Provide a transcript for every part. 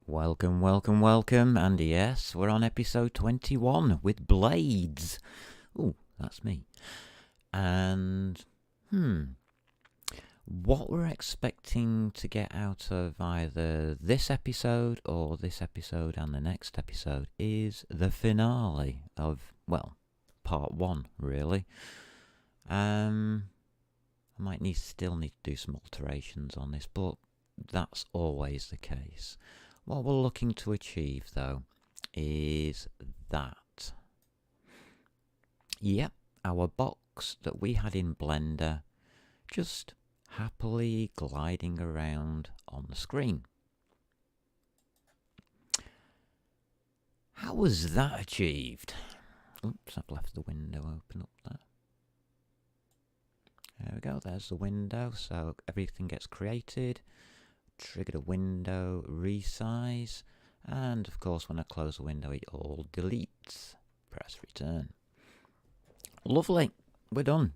Welcome, welcome, welcome, and yes, we're on episode 21 with Blades. Ooh, that's me. And, what we're expecting to get out of either this episode or this episode and the next episode is the finale of, well, part 1, really. I might still need to do some alterations on this, but that's always the case. What we're looking to achieve, though, is that. Yep, our box that we had in Blender just happily gliding around on the screen. How was that achieved? Oops, I've left the window open up there. There we go, there's the window, so everything gets created. Triggered a window resize, and of course when I close the window it all deletes. Press return. Lovely, we're done.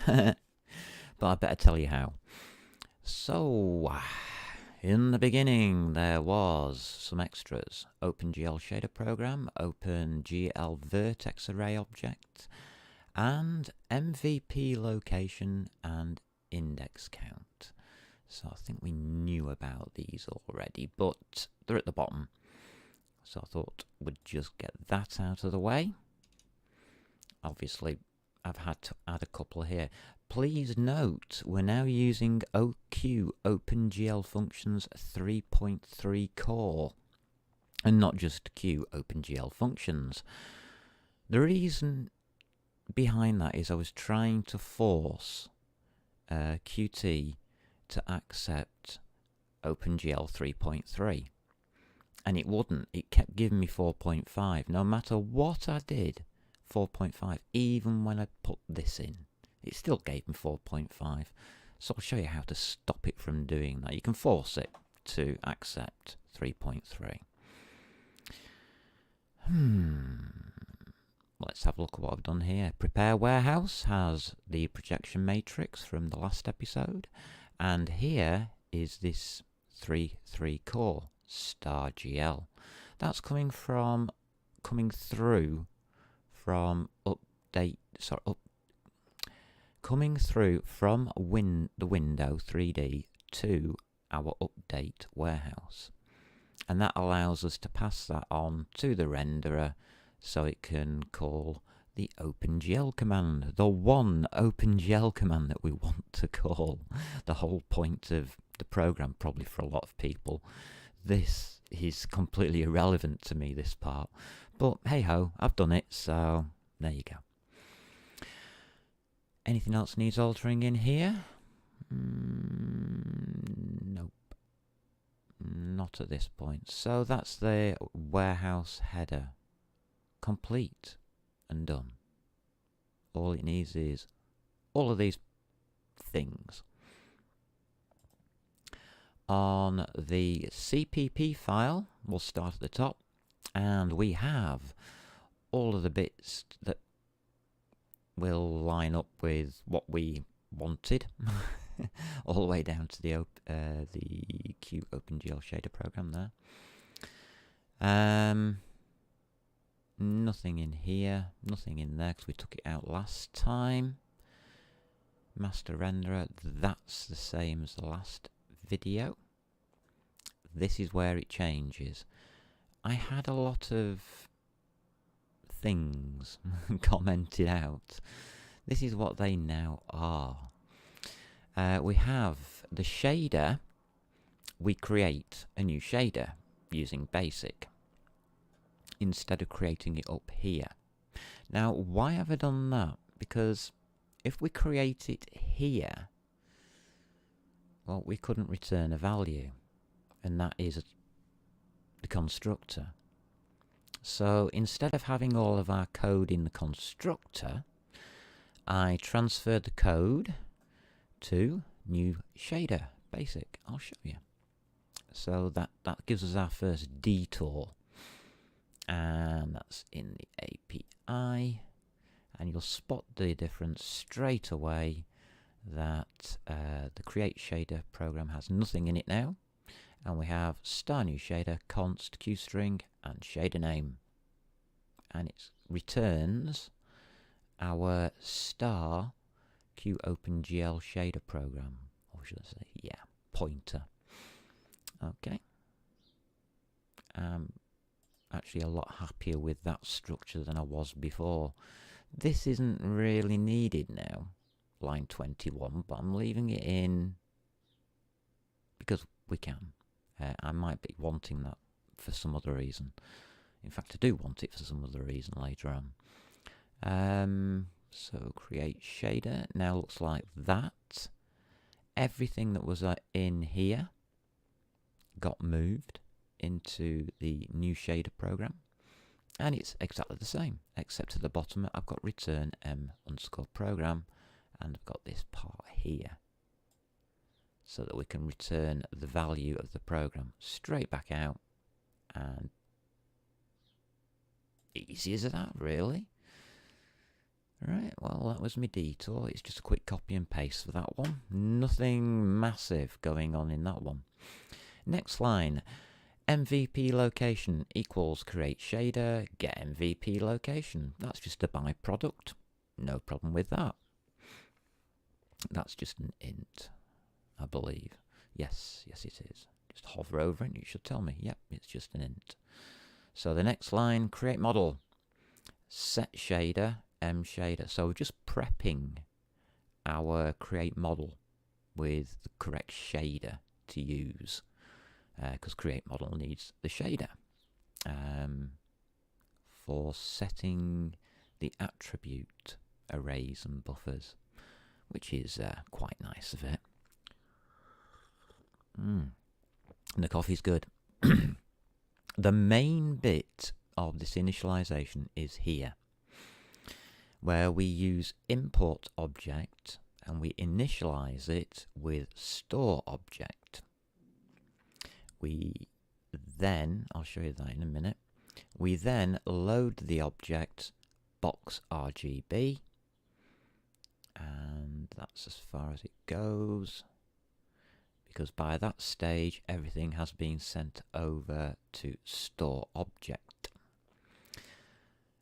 But I better tell you how. So, in the beginning there was some extras. OpenGL shader program, OpenGL Vertex array object, and MVP location and index count. So I think we knew about these already, but they're at the bottom. So I thought we'd just get that out of the way. Obviously, I've had to add a couple here. Please note, we're now using OQ, OpenGL Functions 3.3 core, and not just Q, OpenGL Functions. The reason behind that is I was trying to force Qt to accept OpenGL 3.3, and it wouldn't. It kept giving me 4.5 no matter what I did. 4.5, even when I put this in, it still gave me 4.5. So I'll show you how to stop it from doing that. You can force it to accept 3.3. Let's have a look at what I've done here. Prepare Warehouse has the projection matrix from the last episode. And here is this 3.3 core star GL. That's coming through from the window 3D to our update warehouse. And that allows us to pass that on to the renderer so it can call the OpenGL command, the one OpenGL command that we want to call. The whole point of the program, probably for a lot of people. This is completely irrelevant to me, this part. But hey ho, I've done it, so there you go. Anything else needs altering in here? Nope. Not at this point. So that's the warehouse header. Complete and done. All it needs is all of these things. On the CPP file, we'll start at the top, and we have all of the bits that will line up with what we wanted, all the way down to the Q OpenGL shader program there. Nothing in here, nothing in there because we took it out last time. Master renderer, that's the same as the last video. This is where it changes. I had a lot of things commented out. This is what they now are. We have the shader. We create a new shader using basic, instead of creating it up here. Now, why have I done that? Because if we create it here, well, we couldn't return a value, and that is the constructor. So instead of having all of our code in the constructor, I transferred the code to new shader basic. I'll show you. So that gives us our first detour. And that's in the API, and you'll spot the difference straight away that the create shader program has nothing in it now, And we have star new shader, const qstring, and shader name. And it returns our star q OpenGL shader program. Or should I say, yeah, pointer. Okay. Actually a lot happier with that structure than I was before. This isn't really needed now, line 21, but I'm leaving it in because we can. I might be wanting that for some other reason. In fact, I do want it for some other reason later on. So create shader. Now looks like that. Everything that was in here got moved into the new shader program. And it's exactly the same, except at the bottom I've got return m_program, and I've got this part here, so that we can return the value of the program straight back out. And easy as that, really. Right, well, that was my detour. It's just a quick copy and paste for that one. Nothing massive going on in that one. Next line. MVP location equals create shader, get MVP location. That's just a byproduct. No problem with that. That's just an int, I believe. Yes, it is. Just hover over it and you should tell me. Yep, it's just an int. So the next line, create model, set shader, m shader. So we're just prepping our create model with the correct shader to use. Because create model needs the shader for setting the attribute arrays and buffers, which is quite nice of it. And the coffee's good. The main bit of this initialization is here, where we use import object and we initialize it with store object. We then, I'll show you that in a minute, we then load the object box RGB, and that's as far as it goes, because by that stage everything has been sent over to store object,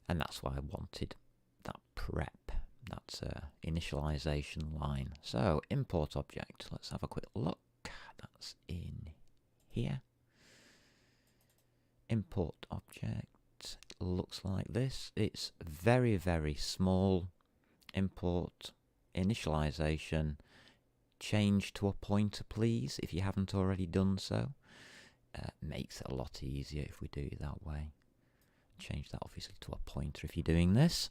and that's why I wanted that prep, that initialization line. So import object, let's have a quick look. That's in here. Import object looks like this. It's very, very small. Import initialization. Change to a pointer, please, if you haven't already done so. Makes it a lot easier if we do it that way. Change that obviously to a pointer if you're doing this.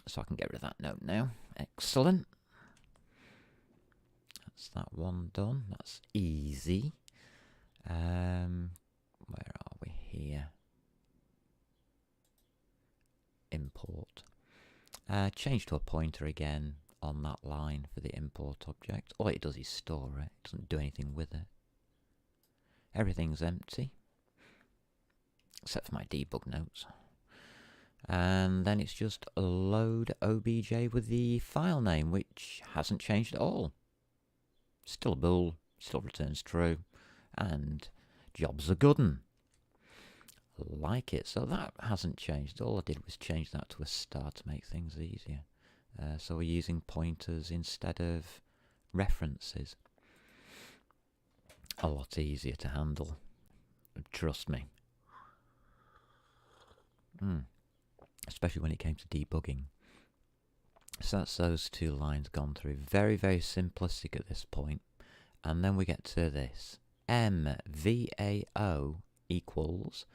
So I can get rid of that note now. Excellent. That's that one done. That's easy. Where are we here? Import. Change to a pointer again on that line for the import object. All it does is store it. It doesn't do anything with it. Everything's empty, except for my debug notes. And then it's just load obj with the file name, which hasn't changed at all. Still a bool, still returns true, and job's a good 'un. Like it. So that hasn't changed. All I did was change that to a star to make things easier. So we're using pointers instead of references. A lot easier to handle. Trust me. Especially when it came to debugging. So that's those two lines gone through. Very, very simplistic at this point. And then we get to this. MVAO equals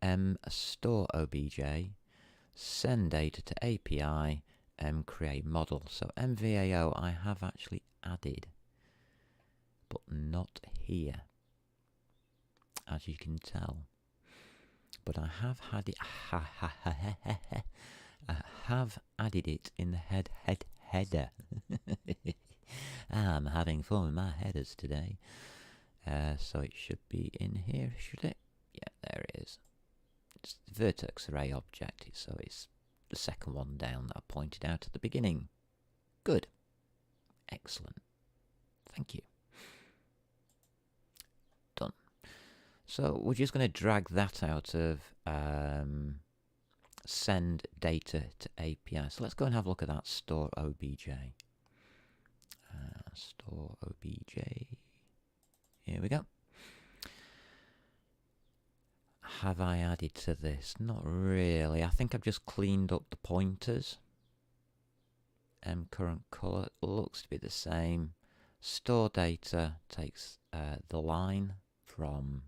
mStore obj, send data to API, create model. So MVAO I have actually added, but not here, as you can tell. But I have had it. I have added it in the header. I'm having fun with my headers today. So it should be in here, should it? Yeah, there it is. It's the vertex array object, so it's the second one down that I pointed out at the beginning. Good. Excellent. Thank you. So we're just going to drag that out of send data to API. So let's go and have a look at that store obj. Store obj. Here we go. Have I added to this? Not really. I think I've just cleaned up the pointers. Current color looks to be the same. Store data takes the line from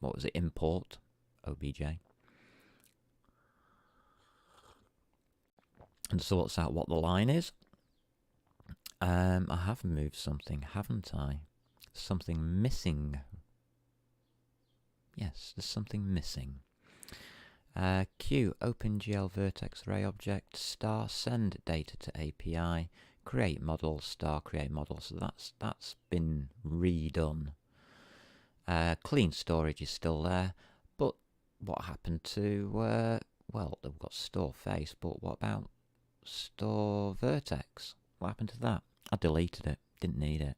what was it? Import obj. And sorts out what the line is. I have moved something, haven't I? Something missing. Yes, there's something missing. Q, OpenGL Vertex array object, star, send data to API, create model, star, create model. So that's been redone. Clean storage is still there, but what happened to, well, we've got store face, but what about store vertex? What happened to that? I deleted it, didn't need it.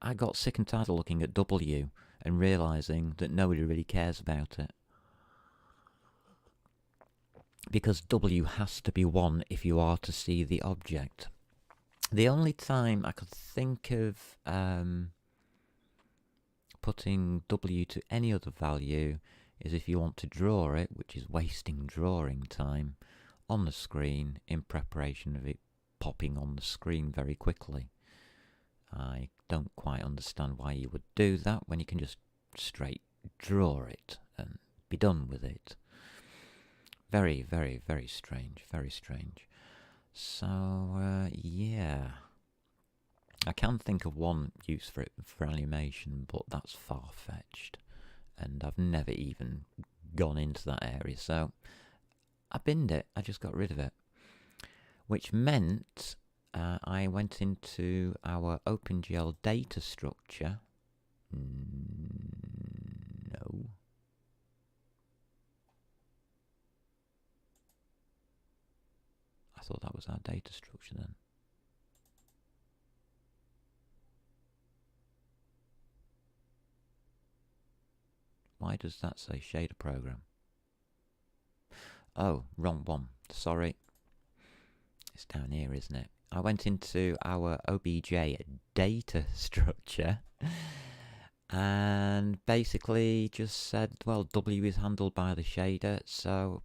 I got sick and tired of looking at W and realising that nobody really cares about it. Because W has to be 1 if you are to see the object. The only time I could think of putting W to any other value is if you want to draw it, which is wasting drawing time, on the screen in preparation of it popping on the screen very quickly. I don't quite understand why you would do that when you can just straight draw it and be done with it. Very, very, very strange, very strange. So, yeah. I can think of one use for it for animation, but that's far-fetched. And I've never even gone into that area, so I binned it, I just got rid of it. Which meant I went into our OpenGL data structure. No. I thought that was our data structure then. Why does that say shader program? Oh, wrong one. Sorry. It's down here, isn't it? I went into our OBJ data structure and basically just said, well, W is handled by the shader, so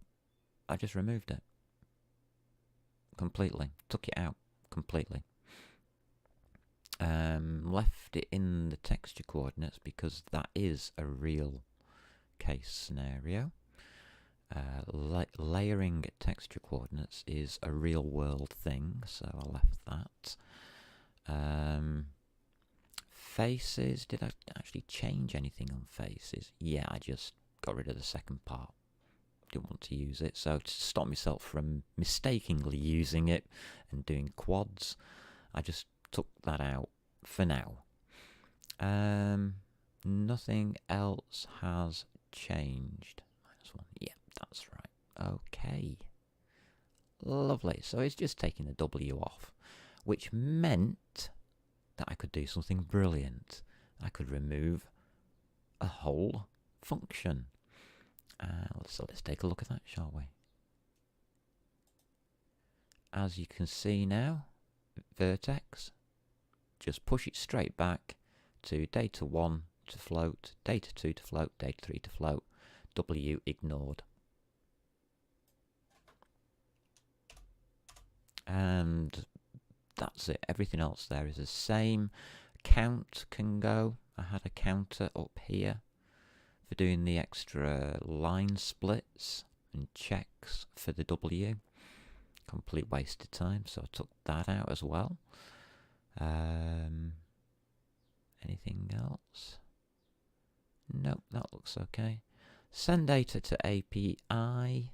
I just removed it completely. Took it out completely. Left it in the texture coordinates because that is a real case scenario. Layering texture coordinates is a real world thing, so I left that. Faces, did I actually change anything on faces? Yeah, I just got rid of the second part. Didn't want to use it, so to stop myself from mistakenly using it and doing quads, I just took that out for now. Nothing else has changed. -1, yeah, that's right. Okay. Lovely. So it's just taking the W off, which meant that I could do something brilliant. I could remove a whole function. So let's take a look at that, shall we? As you can see now, Vertex, just push it straight back to data 1 to float, data 2 to float, data 3 to float, W ignored. And that's it. Everything else there is the same. Count can go. I had a counter up here for doing the extra line splits and checks for the W. Complete waste of time, so I took that out as well. Anything else? Nope, that looks okay. Send data to API.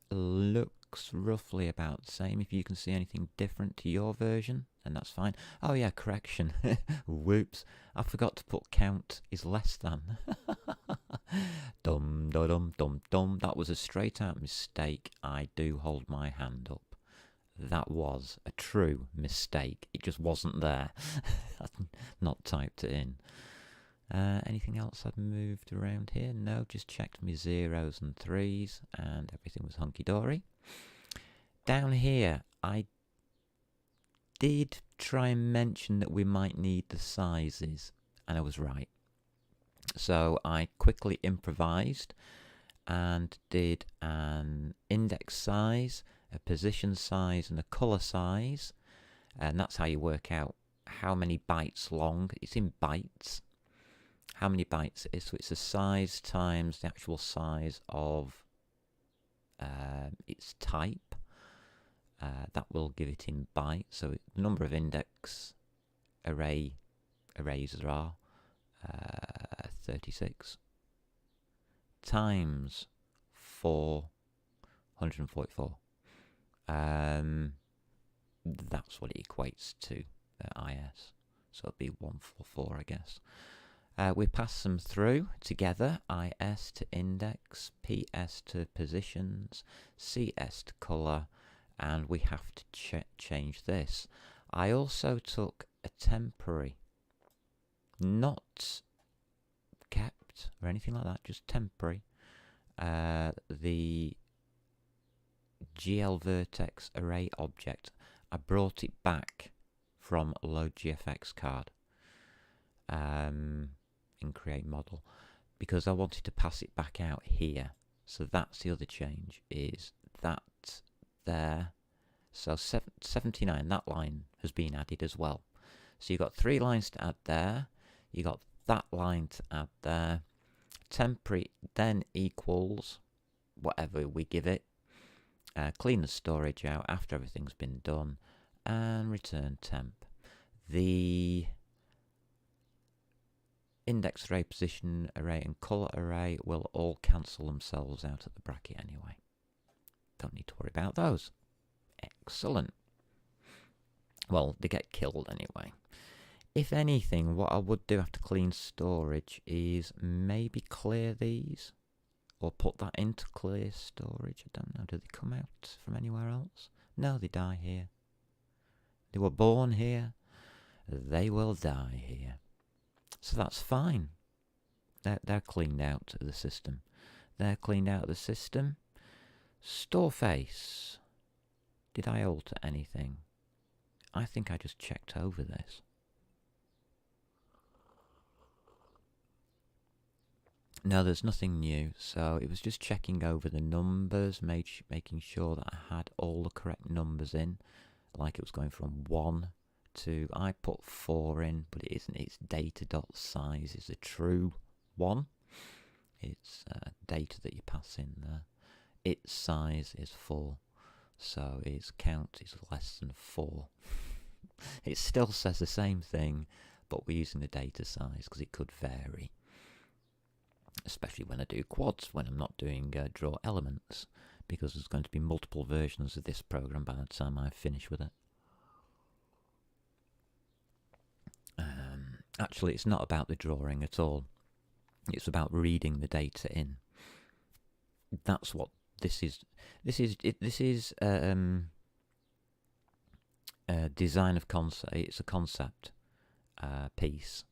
Looks roughly about the same. If you can see anything different to your version, then that's fine. Oh yeah, correction. Whoops. I forgot to put count is less than. Dum dum dum dum. That was a straight out mistake. I do hold my hand up. that was a true mistake. It just wasn't there. I'd not typed it in. Anything else I'd moved around here? No, just checked my 0s and 3s and everything was hunky-dory. Down here, I did try and mention that we might need the sizes, and I was right. So I quickly improvised and did an index size, a position size, and a color size, and that's how you work out how many bytes long. It's in bytes. How many bytes it is, so it's the size times the actual size of its type. That will give it in bytes. So the number of index arrays there are 36 times 444. That's what it equates to IS. So it'd be 144, I guess. We pass them through together, IS to index, PS to positions, CS to color, and we have to change this. I also took a temporary, not kept or anything like that, just temporary, the GL Vertex array object. I brought it back from load_gfx card in create model because I wanted to pass it back out here. So that's the other change, is that there. So 79, that line has been added as well. So you've got 3 lines to add there, you got that line to add there. Temporary then equals whatever we give it. Clean the storage out after everything's been done and return temp. The index array, position array, and color array will all cancel themselves out at the bracket anyway. Don't need to worry about those. Excellent. Well, they get killed anyway. If anything, what I would do after clean storage is maybe clear these or put that into clear storage. I don't know. Do they come out from anywhere else? No, they die here. They were born here. They will die here. So that's fine. They're cleaned out of the system. They're cleaned out of the system. Store face. Did I alter anything? I think I just checked over this. No, there's nothing new. So it was just checking over the numbers, making sure that I had all the correct numbers in. Like it was going from 1 to, I put 4 in, but it isn't. It's data.size is a true 1. It's data that you pass in there. Its size is 4. So its count is less than 4. It still says the same thing, but we're using the data size because it could vary. Especially when I do quads, when I'm not doing draw elements, because there's going to be multiple versions of this program by the time I finish with it. Actually, it's not about the drawing at all. It's about reading the data in. That's what this is. This is design of concept. It's a concept piece,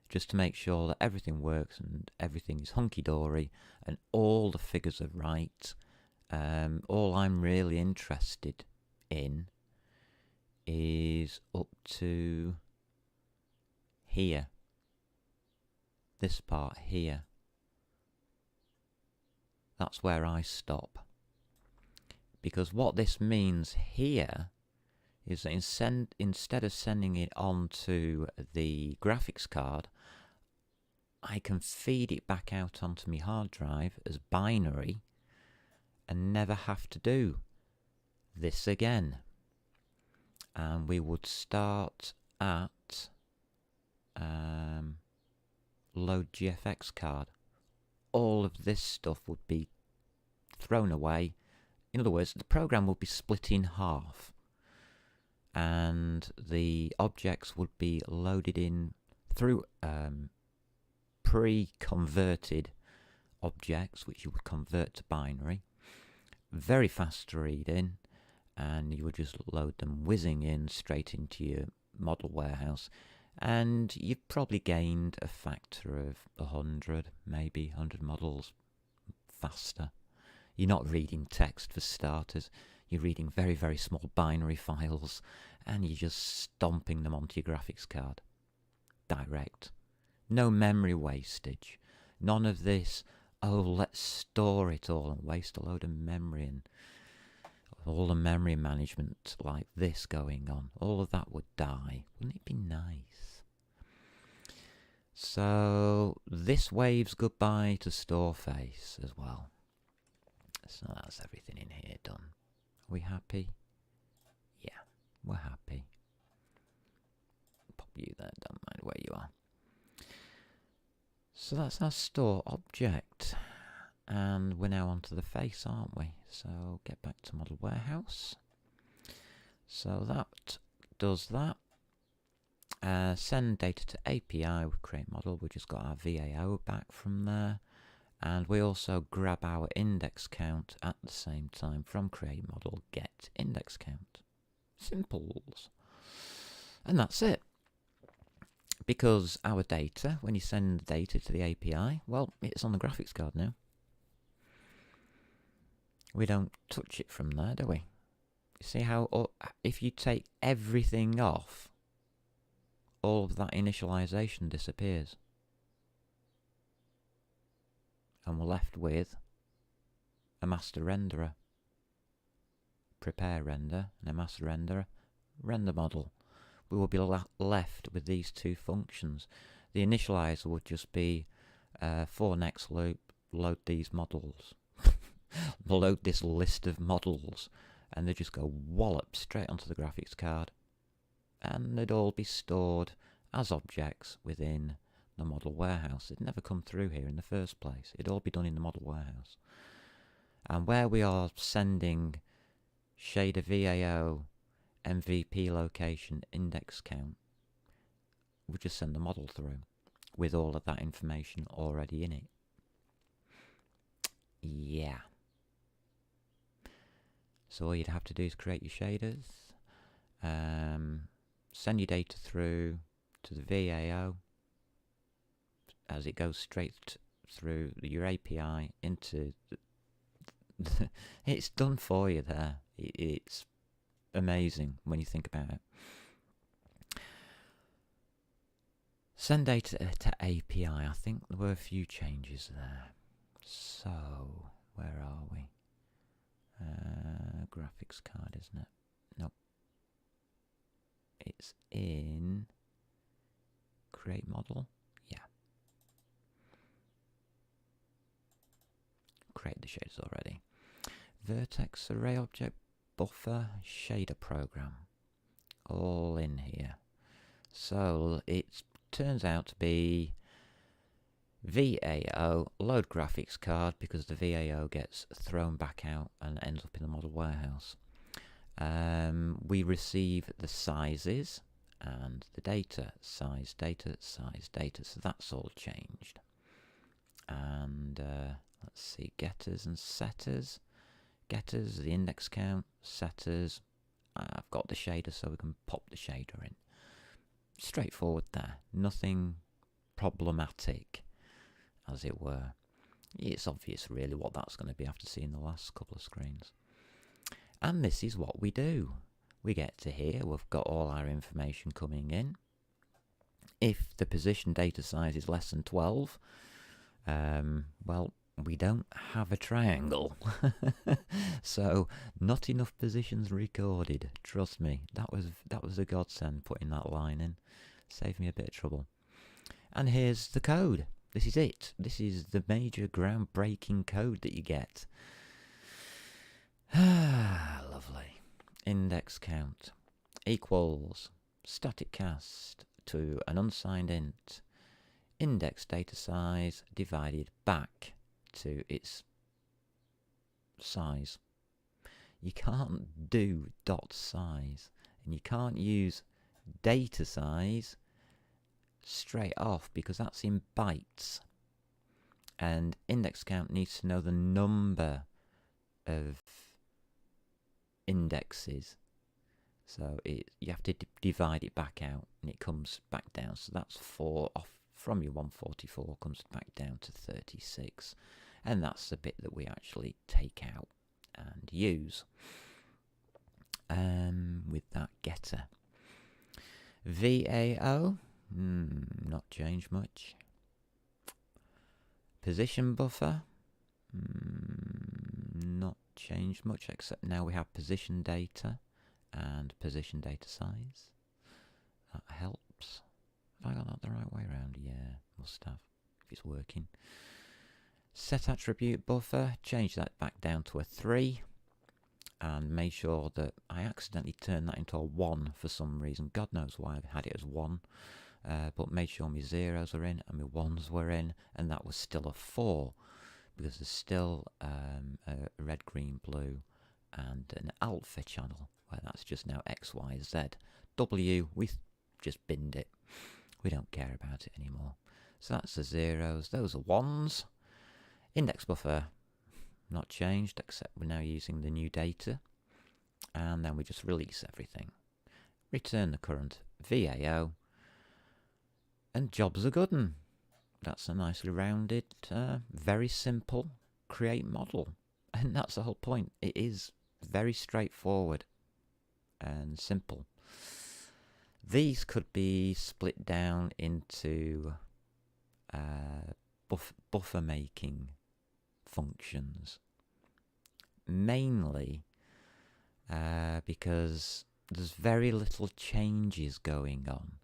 just to make sure that everything works and everything is hunky-dory and all the figures are right. All I'm really interested in is up to here. This part here. That's where I stop. Because what this means here is that instead of sending it on to the graphics card, I can feed it back out onto my hard drive as binary and never have to do this again. And we would start at load GFX card. All of this stuff would be thrown away. In other words, the program would be split in half. And the objects would be loaded in through pre-converted objects, which you would convert to binary. Very fast to read in, and you would just load them whizzing in straight into your model warehouse, and you've probably gained a factor of 100, maybe 100 models faster. You're not reading text for starters. You're reading very, very small binary files, and you're just stomping them onto your graphics card. Direct. No memory wastage. None of this, oh, let's store it all and waste a load of memory and all the memory management like this going on. All of that would die. Wouldn't it be nice? So this waves goodbye to Storeface as well. So that's everything in here done. Are we happy? Yeah, we're happy. Pop you there, don't mind where you are. So that's our store object. And we're now onto the face, aren't we? So get back to model warehouse. So that does that. Send data to API, we create model. We just got our VAO back from there. And we also grab our index count at the same time from create model, get index count. Simples. And that's it. Because our data, when you send the data to the API, well, it's on the graphics card now. We don't touch it from there, do we? You see how if you take everything off, all of that initialization disappears. And we're left with a master renderer, prepare render, and a master renderer, render model. We will be left with these two functions. The initializer would just be for next loop, load these models. Load this list of models, and they just go wallop straight onto the graphics card, and they'd all be stored as objects within the model warehouse. It'd never come through here in the first place. It'd all be done in the model warehouse. And where we are sending shader VAO, MVP location, index count, we just send the model through with all of that information already in it. Yeah. So all you'd have to do is create your shaders, send your data through to the VAO as it goes straight through your API into it's done for you there. It's amazing when you think about it. Send data to API. I think there were a few changes there. So, where are we? Graphics card, isn't it? Nope. It's in create model. Yeah. Create the shaders already. Vertex array object buffer shader program. All in here. So it turns out to be VAO load graphics card, because the VAO gets thrown back out and ends up in the model warehouse. We receive the sizes and the data, size, data, size, data. So that's all changed. And let's see, getters and setters. Getters, the index count. Setters, I've got the shader, so we can pop the shader in. Straightforward there. Nothing problematic, as it were. It's obvious really what that's going to be after seeing the last couple of screens. And this is what we do. We get to here, we've got all our information coming in. If the position data size is less than 12, well, we don't have a triangle. So not enough positions recorded. Trust me, that was a godsend putting that line in. Saved me a bit of trouble. And here's the code. This is it. This is the major groundbreaking code that you get. Ah, lovely. Index count equals static cast to an unsigned int. Index data size divided back to its size. You can't do dot size, and you can't use data size straight off because that's in bytes, and index count needs to know the number of indexes. So you have to divide it back out, and it comes back down. So that's 4 off from your 144 comes back down to 36, and that's the bit that we actually take out and use with that getter. VAO, not changed much. Position buffer, not changed much, except now we have position data and position data size. That helps. Have I got that the right way around? Yeah, must have, if it's working. Set attribute buffer, change that back down to a 3, and make sure that I accidentally turned that into a 1 for some reason. God knows why I had it as 1, but made sure my zeros were in and my 1s were in, and that was still a 4, because there's still a red, green, blue, and an alpha channel, where that's just now X, Y, Z. W, we just binned it. We don't care about it anymore. So that's the zeros, those are 1s. Index buffer, not changed, except we're now using the new data. And then we just release everything. Return the current VAO. And jobs are good. That's a nicely rounded, very simple create model. And that's the whole point. It is very straightforward and simple. These could be split down into buffer making functions, mainly because there's very little changes going on.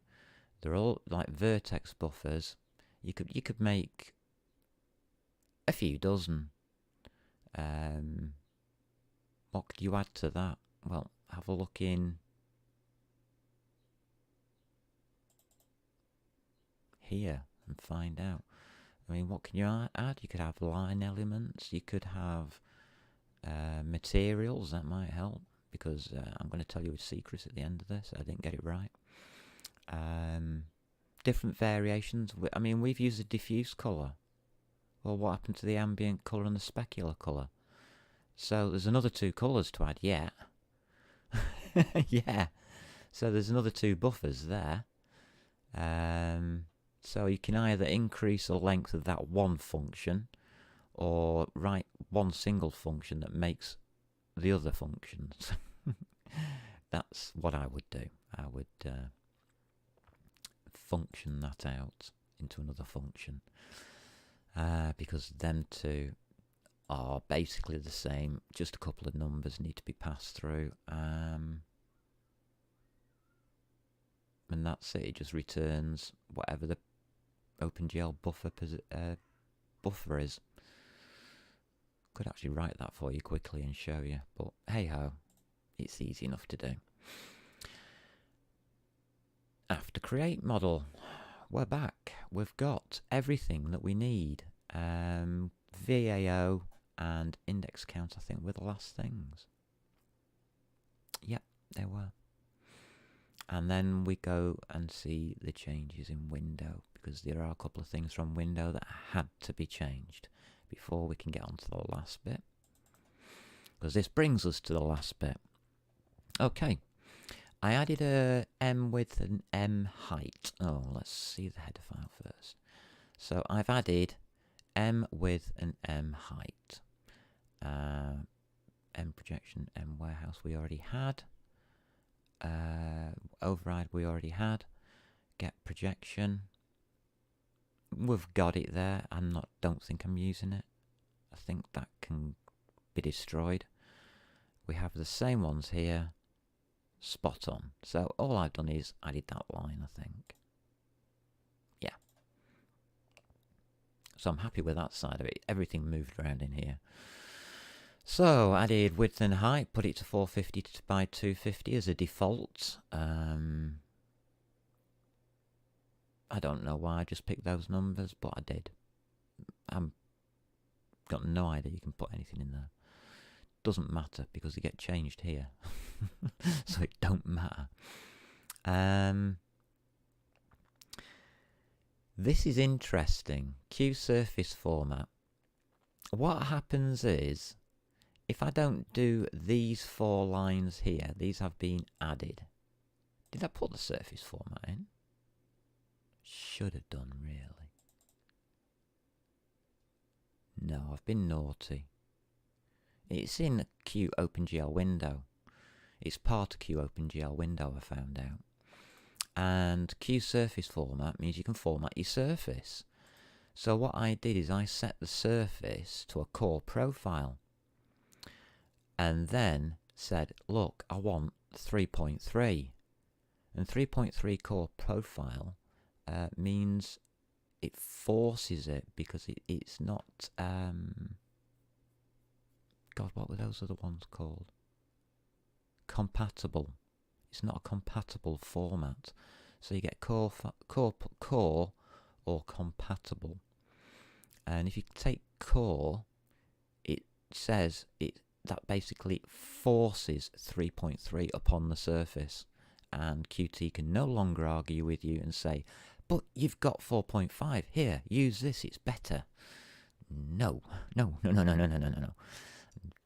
They're all like vertex buffers. You could make a few dozen. What could you add to that? Well, have a look in here and find out. I mean, what can you add? You could have line elements. You could have materials. That might help, because I'm going to tell you a secret at the end of this. I didn't get it right. Different variations. I mean, we've used a diffuse colour. Well, what happened to the ambient colour and the specular colour? So there's another 2 colours to add yet. Yeah. So there's another 2 buffers there. So you can either increase the length of that one function, or write one single function that makes the other functions. That's what I would do. I would function that out into another function, because them two are basically the same. Just a couple of numbers need to be passed through, and that's it. It just returns whatever the OpenGL buffer is. Could actually write that for you quickly and show you, but hey ho, it's easy enough to do. After create model, we're back. We've got everything that we need. VAO and index count, I think, were the last things. Yep, they were. And then we go and see the changes in window, because there are a couple of things from window that had to be changed before we can get on to the last bit, because this brings us to the last bit. Okay, I added a M width and M height. Oh, let's see the header file first. So I've added M width and M height. M projection, M warehouse we already had. Override we already had. Get projection. We've got it there. Don't think I'm using it. I think that can be destroyed. We have the same ones here. Spot on. So all I've done is added that line, I think. Yeah. So I'm happy with that side of it. Everything moved around in here. So added width and height, put it to 450 by 250 as a default. I don't know why I just picked those numbers, but I did. I've got no idea you can put anything in there. Doesn't matter, because they get changed here. So it don't matter. This is interesting. QSurface format. What happens is, if I don't do these 4 lines here, these have been added. Did I put the surface format in? Should have done, really. No, I've been naughty. It's in Q OpenGL window. It's part of Q OpenGL window, I found out. And Q surface format means you can format your surface. So what I did is I set the surface to a core profile. And then said, look, I want 3.3. And 3.3 core profile means it forces it because it's not... God, what were those other ones called? Compatible. It's not a compatible format. So you get core or compatible. And if you take core, it says that basically forces 3.3 upon the surface. And Qt can no longer argue with you and say, but you've got 4.5. Here, use this, it's better. No. No.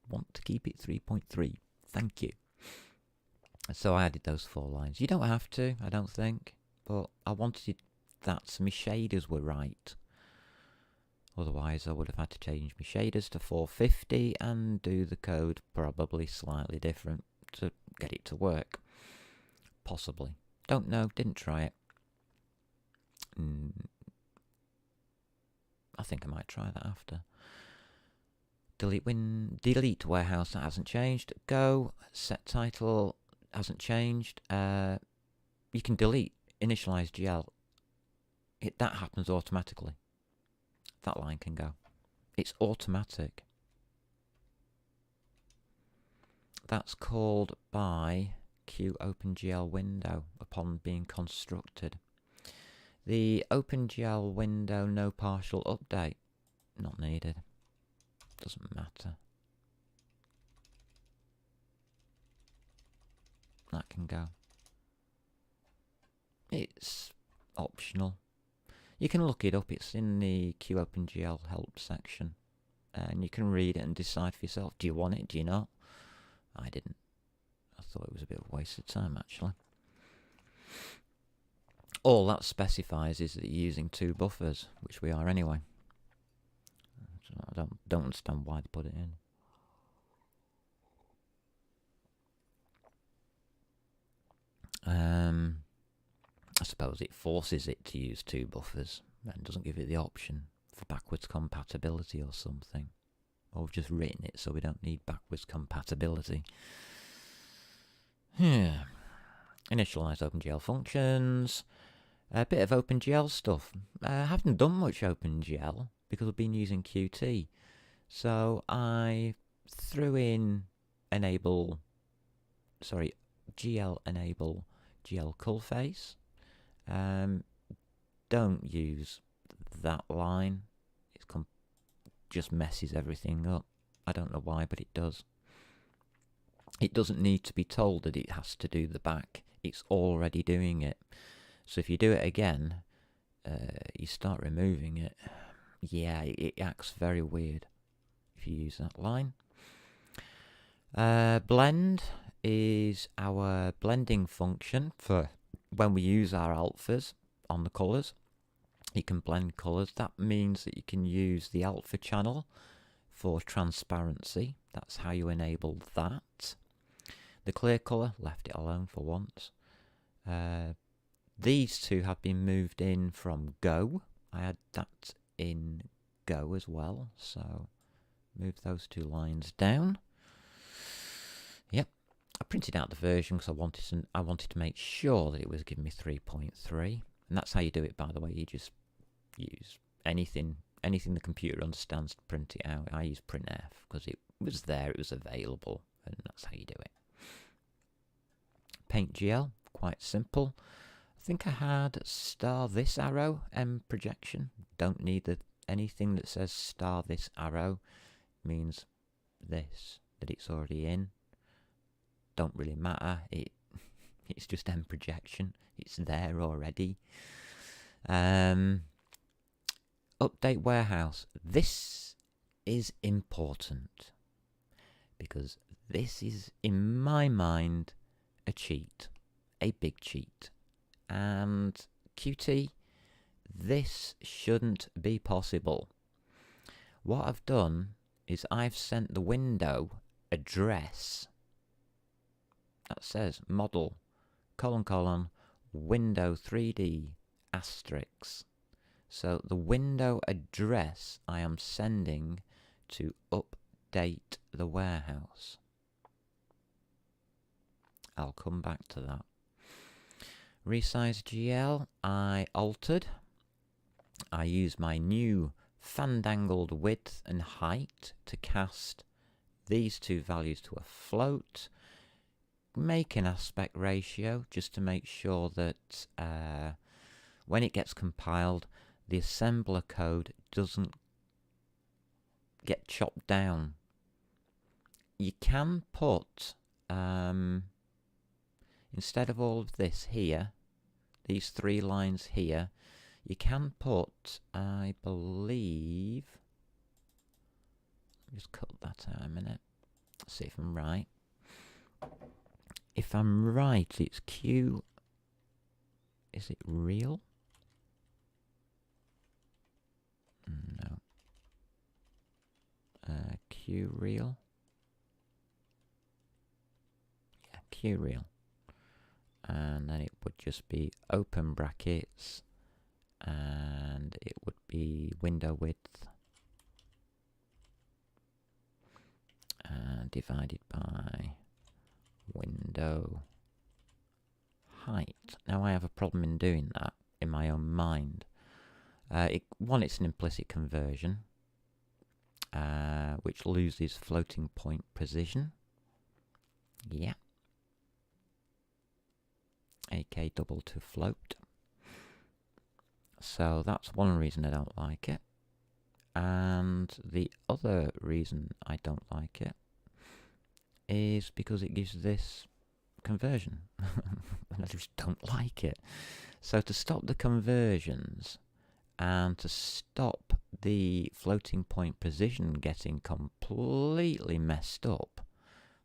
Want to keep it 3.3. Thank you. So I added those 4 lines. You don't have to, I don't think, but I wanted that so my shaders were right. Otherwise I would have had to change my shaders to 450 and do the code probably slightly different to get it to work. Possibly. Don't know, didn't try it. I think I might try that after. Delete warehouse, that hasn't changed. Go, set title, hasn't changed. You can delete initialize GL. That happens automatically. That line can go. It's automatic. That's called by Q OpenGL window upon being constructed. The OpenGL window no partial update. Not needed. Doesn't matter. That can go. It's optional. You can look it up. It's in the Q OpenGL help section. And you can read it and decide for yourself. Do you want it? Do you not? I didn't. I thought it was a bit of a waste of time, actually. All that specifies is that you're using 2 buffers, which we are anyway. So I don't understand why they put it in. I suppose it forces it to use 2 buffers and doesn't give it the option for backwards compatibility or something. Or we've just written it so we don't need backwards compatibility. Yeah. Initialize OpenGL functions. A bit of OpenGL stuff. I haven't done much OpenGL because I've been using Qt. So I threw in GL enable GL cullface. Don't use that line. It just messes everything up. I don't know why, but it does. It doesn't need to be told that it has to do the back. It's already doing it. So if you do it again, you start removing it. Yeah, it acts very weird if you use that line. Blend is our blending function for when we use our alphas on the colours. You can blend colours. That means that you can use the alpha channel for transparency. That's how you enable that. The clear colour, left it alone for once. These 2 have been moved in from Go. I had that in Go as well, so move those 2 lines down. Yep, I printed out the version because I wanted to make sure that it was giving me 3.3, and that's how you do it, by the way. You just use anything the computer understands to print it out. I use printf because it was there, it was available, and that's how you do it. PaintGL, quite simple. I think I had star this arrow, M projection. Don't need anything that says star this arrow. Means this, that it's already in. Don't really matter. It's just M projection. It's there already. Update warehouse. This is important because this is, in my mind, a cheat, a big cheat. And Qt, this shouldn't be possible. What I've done is I've sent the window address that says model : window 3D asterisk. So the window address I am sending to update the warehouse. I'll come back to that. Resize GL, I altered. I use my new fandangled width and height to cast these two values to a float. Make an aspect ratio just to make sure that when it gets compiled, the assembler code doesn't get chopped down. You can put, instead of all of this here, these 3 lines here, you can put, I believe, just cut that out a minute, see if I'm right. If I'm right, it's Q, is it real? No. Q real? Yeah, Q real. And then it would just be open brackets, and it would be window width divided by window height. Now I have a problem in doing that in my own mind. One, it's an implicit conversion, which loses floating point precision. Yeah. AK double to float. So that's one reason I don't like it. And the other reason I don't like it is because it gives this conversion. And I just don't like it. So to stop the conversions and to stop the floating point precision getting completely messed up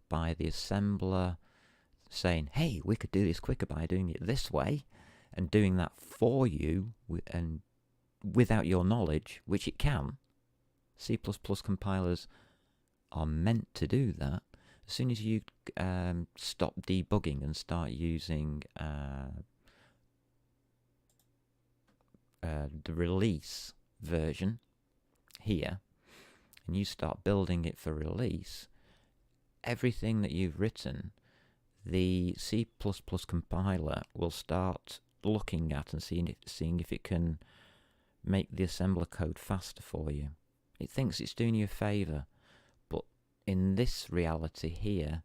by the assembler saying, hey, we could do this quicker by doing it this way, and doing that for you and without your knowledge, which it can. C++ compilers are meant to do that. As soon as you stop debugging and start using the release version here, and you start building it for release, everything that you've written, the C++ compiler will start looking at and seeing if it can make the assembler code faster for you. It thinks it's doing you a favour, but in this reality here,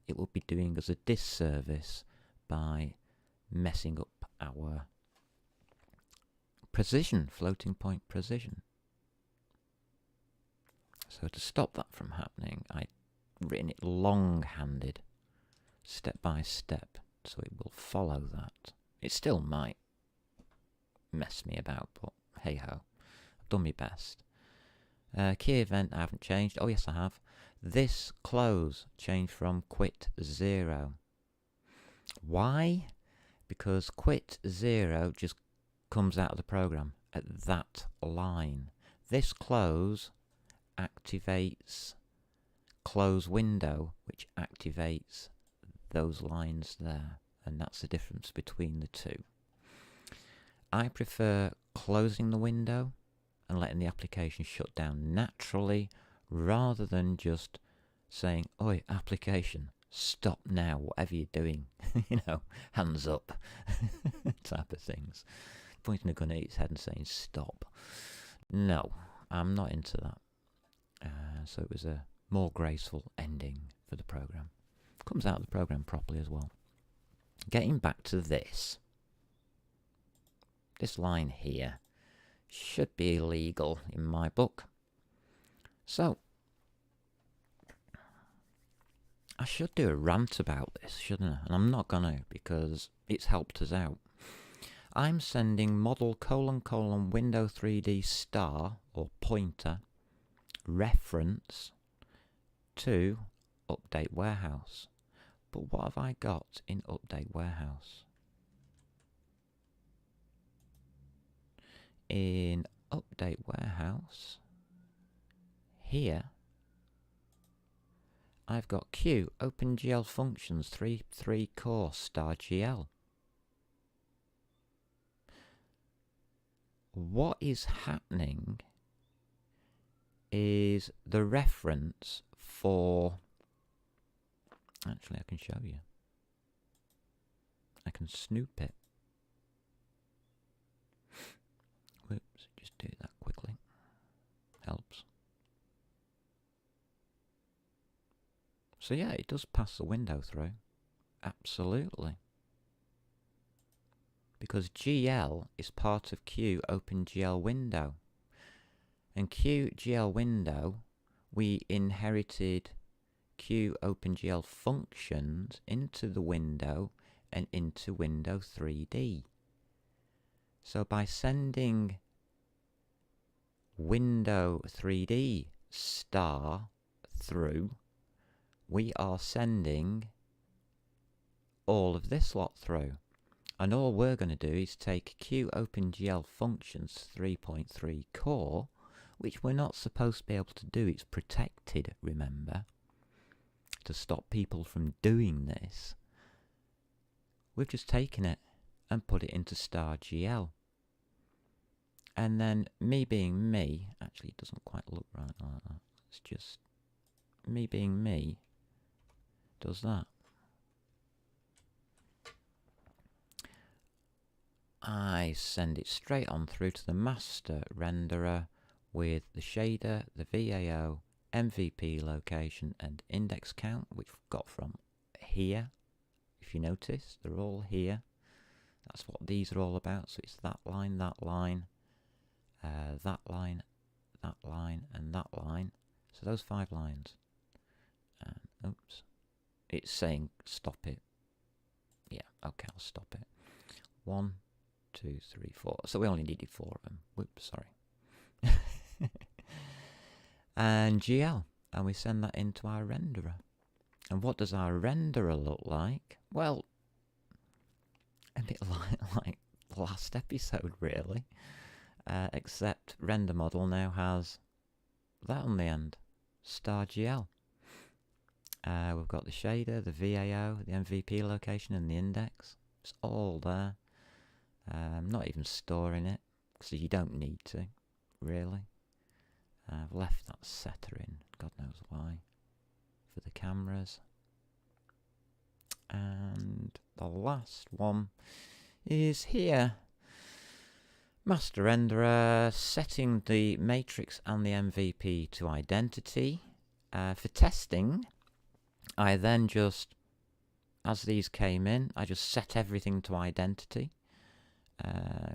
it will be doing us a disservice by messing up our precision, floating point precision. So to stop that from happening, I've written it long-handed, step by step, so it will follow that. It still might mess me about, but hey ho, I've done my best. Key event I haven't changed. Oh yes, I have. This close changed from quit 0. Why? Because quit 0 just comes out of the program at that line. This close activates close window, which activates those lines there, and that's the difference between the two. I prefer closing the window and letting the application shut down naturally, rather than just saying, oi, application, stop now, whatever you're doing, you know, hands up, type of things. Pointing a gun at its head and saying, stop. No, I'm not into that. So it was a more graceful ending for the program. Comes out of the program properly as well. Getting back to this line here should be illegal in my book. So, I should do a rant about this, shouldn't I? And I'm not gonna, because it's helped us out. I'm sending model : window 3D star or pointer reference to update warehouse. But what have I got in update warehouse? In update warehouse, here, I've got Q, OpenGL functions, 3 core star GL. What is happening is the reference for, actually I can show you. I can snoop it. Whoops, just do that quickly. Helps. So yeah, it does pass the window through. Absolutely. Because GL is part of Q OpenGL window. And Q GL window, we inherited Q OpenGL functions into the window and into window 3D. So by sending window 3D star through, we are sending all of this lot through. And all we're going to do is take Q OpenGL functions 3.3 core, which we're not supposed to be able to do. It's protected, remember, to stop people from doing this. We've just taken it and put it into star GL. And then me being me, actually it doesn't quite look right like that. It's just me being me does that. I send it straight on through to the master renderer with the shader, the VAO, MVP location and index count, which we've got from here. If you notice, they're all here. That's what these are all about. So it's that line, that line, that line, that line, and that line. So those 5 lines. And oops, it's saying stop it. Yeah, okay, I'll stop it. 1, 2, 3, 4. So we only needed 4 of them. Whoops, sorry. And GL, and we send that into our renderer. And what does our renderer look like? Well, a bit like last episode, really. Except render model now has that on the end, star GL. We've got the shader, the VAO, the MVP location, and the index. It's all there. I'm not even storing it, because you don't need to, really. I've left that setter in, God knows why, for the cameras. And the last one is here. Master renderer, setting the matrix and the MVP to identity. For testing, I then just, as these came in, I just set everything to identity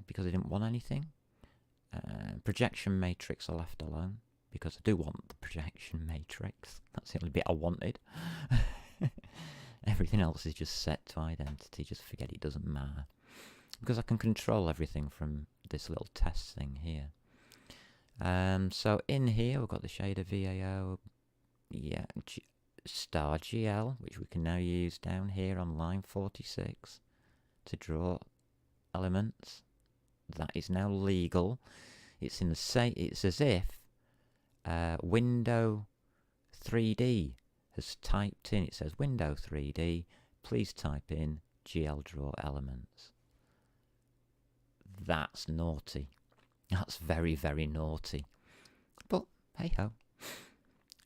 because I didn't want anything. Projection matrix I left alone because I do want the projection matrix. That's the only bit I wanted. Everything else is just set to identity. Just forget it doesn't matter. Because I can control everything from this little test thing here. So in here we've got the shader VAO, yeah, star GL, which we can now use down here on line 46 to draw elements. That is now legal. It's in the same. It's as if window 3D has typed in. It says window 3D. Please type in GL draw elements. That's naughty. That's very, very naughty. But hey ho.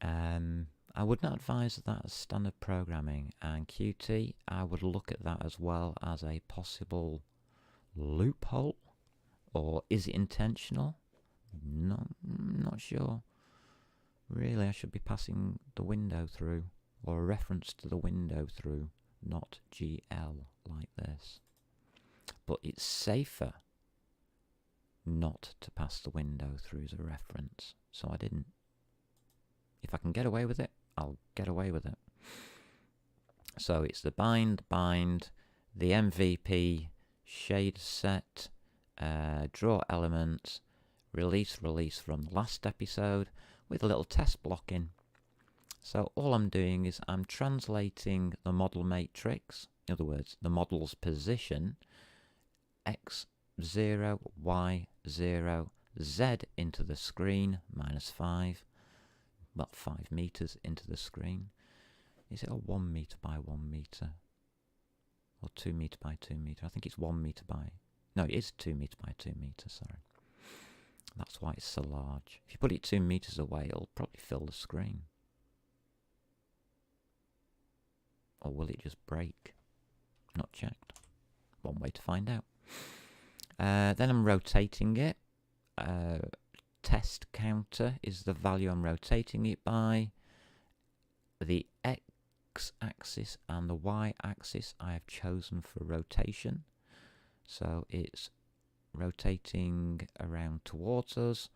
I would not advise that as standard programming, and Qt, I would look at that as well as a possible loophole. Or is it intentional? No, I'm not sure. Really, I should be passing the window through, or a reference to the window through, not GL like this. But it's safer not to pass the window through as a reference, so I didn't. If I can get away with it, I'll get away with it. So it's the bind, the MVP, shade set, draw elements, release from the last episode with a little test block in. So all I'm doing is I'm translating the model matrix, in other words, the model's position, x0, y0, z into the screen, -5, about 5 meters into the screen. Is it a 1 meter by 1 meter? Or 2 meter by 2 meter? I think it's 1 meter by... No, it is 2 meter by 2 meter, sorry. That's why it's so large. If you put it 2 meters away, it'll probably fill the screen. Or will it just break? Not checked. One way to find out. Then I'm rotating it. Test counter is the value I'm rotating it by. The x-axis and the y-axis I have chosen for rotation. So it's rotating around towards us,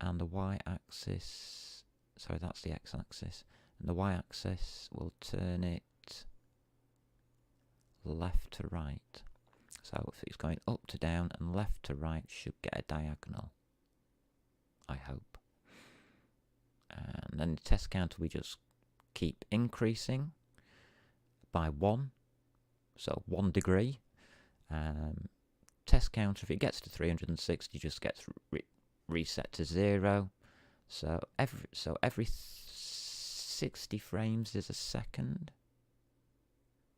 and the y-axis, sorry, that's the x-axis, and the y-axis will turn it left to right. So if it's going up to down and left to right, should get a diagonal, I hope. And then the test counter we just keep increasing by 1, so 1 degree. Test counter, if it gets to 360, just gets reset to 0. So every 60 frames is a second.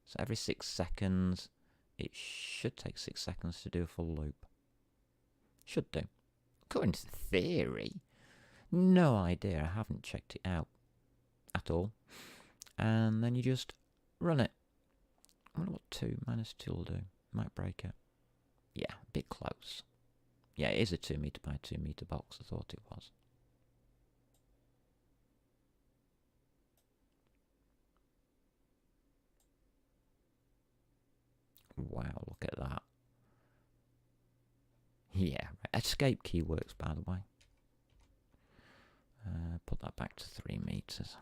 So every 6 seconds, it should take 6 seconds to do a full loop. Should do. According to theory. No idea, I haven't checked it out at all. And then you just run it. I wonder what -2 will do. Might break it. Yeah, a bit close. Yeah, it is a 2 meter by 2 meter box, I thought it was. Wow, look at that. Yeah, right. Escape key works, by the way. Put that back to 3 meters.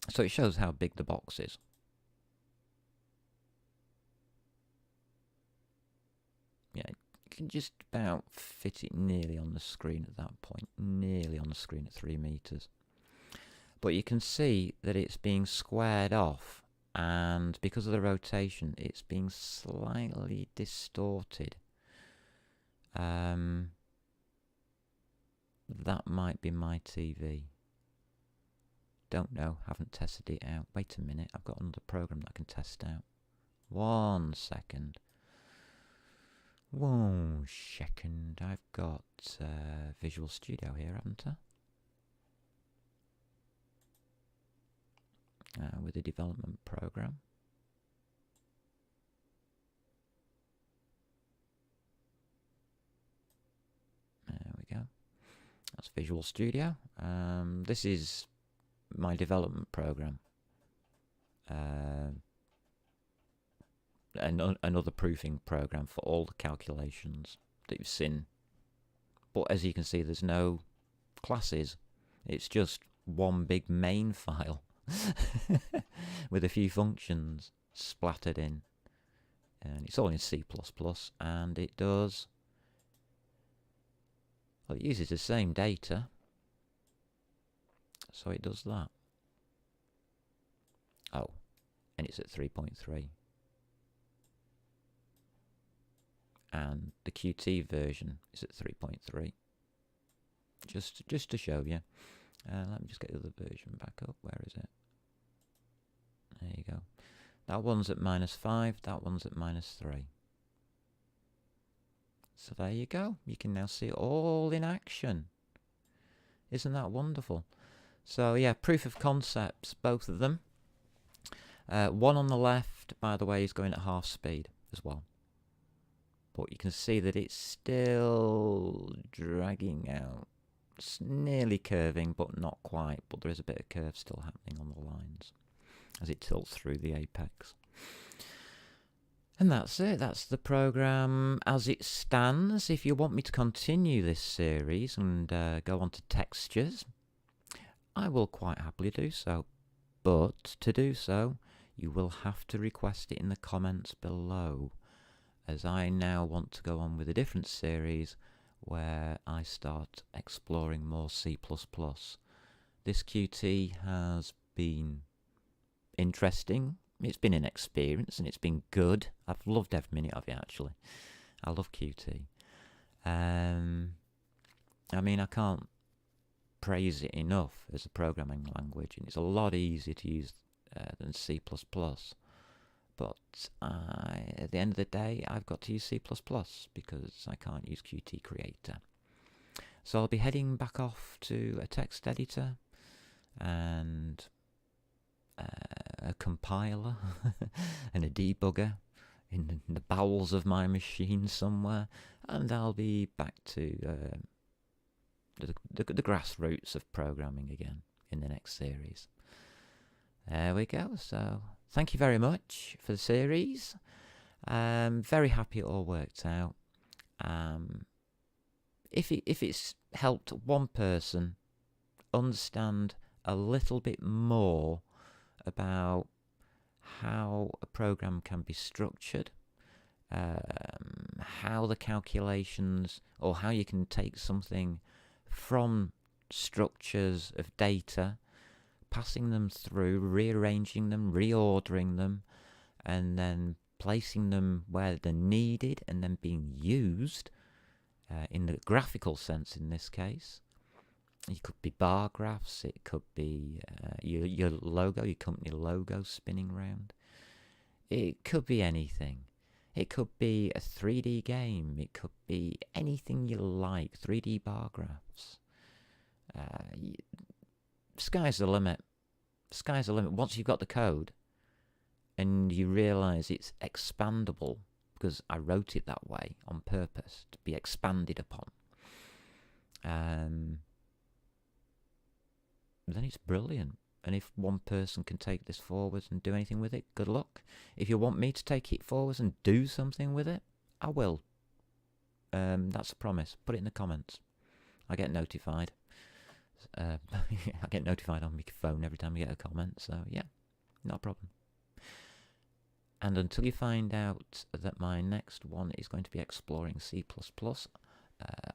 So it shows how big the box is. Yeah, you can just about fit it nearly on the screen at that point. Nearly on the screen at 3 meters. But you can see that it's being squared off. And because of the rotation, it's being slightly distorted. That might be my TV. Don't know, haven't tested it out. Wait a minute, I've got another program that I can test out. 1 second. 1 second. I've got Visual Studio here, haven't I? With a development program. There we go. That's Visual Studio. This is my development program. Another proofing program for all the calculations that you've seen. But as you can see, there's no classes. It's just one big main file. With a few functions splattered in, and it's all in C++, and it does, well, it uses the same data, so it does that. Oh, and it's at 3.3, and the Qt version is at 3.3. Just to show you. Let me just get the other version back up. Where is it? There you go. That one's at -5. That one's at -3. So there you go. You can now see it all in action. Isn't that wonderful? So yeah, proof of concepts, both of them. One on the left, by the way, is going at half speed as well. But you can see that it's still dragging out. It's nearly curving, but not quite. But there is a bit of curve still happening on the lines as it tilts through the apex. And that's it. That's the program as it stands. If you want me to continue this series and go on to textures, I will quite happily do so. But to do so, you will have to request it in the comments below, as I now want to go on with a different series where I start exploring more C++, This Qt has been interesting. It's been an experience and it's been good. I've loved every minute of it, actually. I love Qt. I mean, I can't praise it enough as a programming language, and it's a lot easier to use than C++. But at the end of the day, I've got to use C++ because I can't use Qt Creator. So I'll be heading back off to a text editor and a compiler and a debugger in the bowels of my machine somewhere, and I'll be back to the grassroots of programming again in the next series. There we go. So thank you very much for the series. Very happy it all worked out. If it's helped one person understand a little bit more about how a program can be structured, how the calculations, or how you can take something from structures of data, passing them through, rearranging them, reordering them, and then placing them where they're needed and then being used in the graphical sense in this case. It could be bar graphs, it could be your logo, your company logo spinning around. It could be anything. It could be a 3D game. It could be anything you like. 3D bar graphs. Sky's the limit. Sky's the limit. Once you've got the code and you realise it's expandable, because I wrote it that way on purpose, to be expanded upon, then it's brilliant. And if one person can take this forwards and do anything with it, good luck. If you want me to take it forwards and do something with it, I will. That's a promise. Put it in the comments. I get notified. I get notified on my phone every time I get a comment, so yeah, not a problem. And until you find out that my next one is going to be exploring C++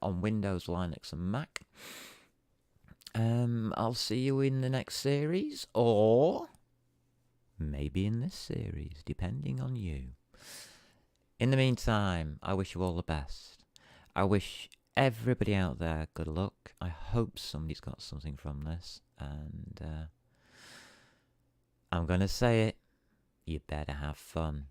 on Windows, Linux and Mac, I'll see you in the next series, or maybe in this series, depending on you. In the meantime, I wish you all the best. I wish everybody out there good luck. I hope somebody's got something from this, and I'm going to say it, you better have fun.